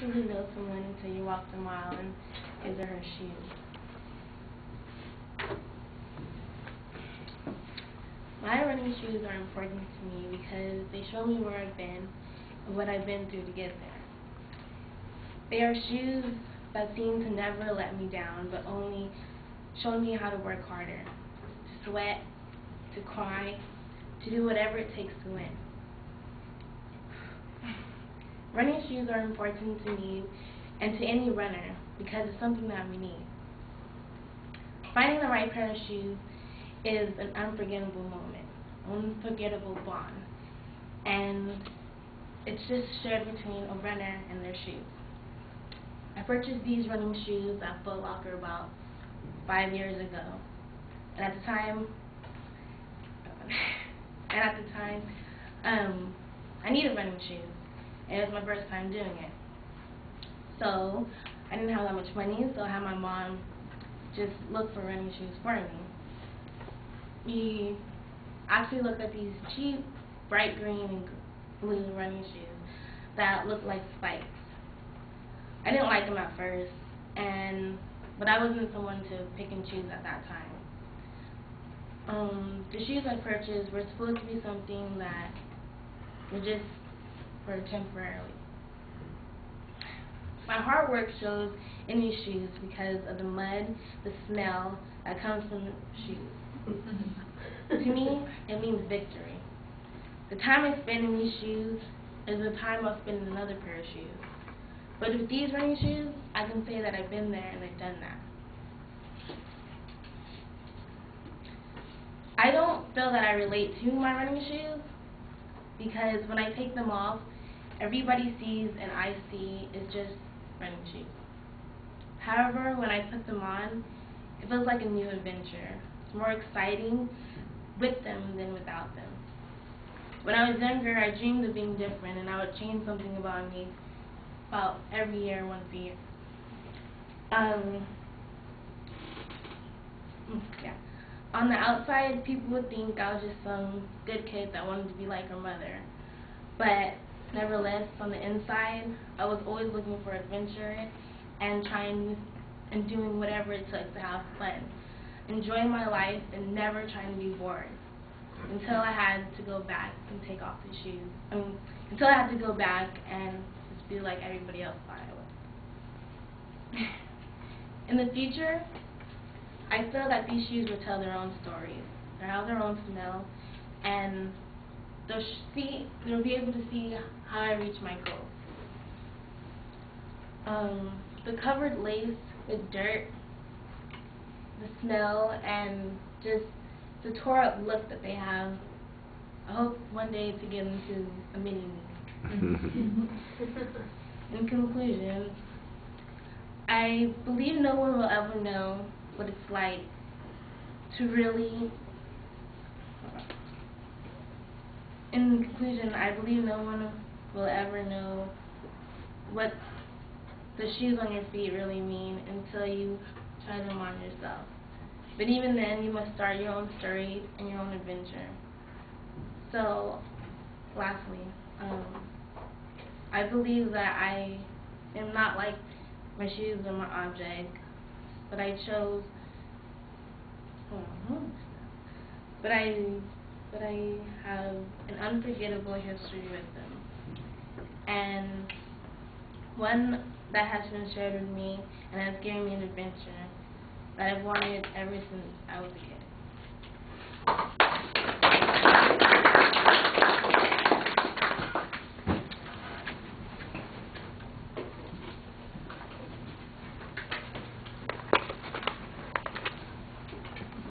truly know someone until you walk the mile in his or her shoes. My running shoes are important to me because they show me where I've been and what I've been through to get there. They are shoes that seem to never let me down, but only show me how to work harder, to sweat, to cry, to do whatever it takes to win. Running shoes are important to me and to any runner because it's something that we need. Finding the right pair of shoes is an unforgettable moment, an unforgettable bond, and it's just shared between a runner and their shoes. I purchased these running shoes at Foot Locker about 5 years ago, and at the time, I needed running shoes, and it was my first time doing it. So I didn't have that much money, so I had my mom just look for running shoes for me. We actually looked at these cheap, bright green and blue running shoes that looked like spikes. I didn't like them at first, but I wasn't someone to pick and choose at that time. The shoes I purchased were supposed to be something that were just for temporarily. My hard work shows in these shoes because of the mud, the smell that comes from the shoes. To me, it means victory. The time I spend in these shoes is the time I'll spend in another pair of shoes. But with these running shoes, I can say that I've been there and I've done that. I don't feel that I relate to my running shoes because when I take them off, everybody sees and I see is just running shoes. However, when I put them on, it feels like a new adventure. It's more exciting with them than without them. When I was younger, I dreamed of being different and I would change something about me about every year, once a year. On the outside, people would think I was just some good kid that wanted to be like her mother. But nevertheless, on the inside, I was always looking for adventure and trying and doing whatever it took to have fun. Enjoying my life and never trying to be bored. Until I had to go back and take off the shoes. Until I had to go back and just be like everybody else thought I was. In the future, I feel that these shoes will tell their own stories. They'll have their own smell, and they'll be able to see how I reach my goals. The covered lace with dirt, the smell, and just the tore up look that they have. I hope one day to get into a mini me. In conclusion, I believe no one will ever know what it's like to really. In conclusion, I believe no one will ever know what the shoes on your feet really mean until you try them on yourself. But even then, you must start your own story and your own adventure. So, lastly, I believe that I am not like my shoes or my object, but I chose. But I have an unforgettable history with them, and one that has been shared with me and has given me an adventure that I've wanted ever since I was a kid.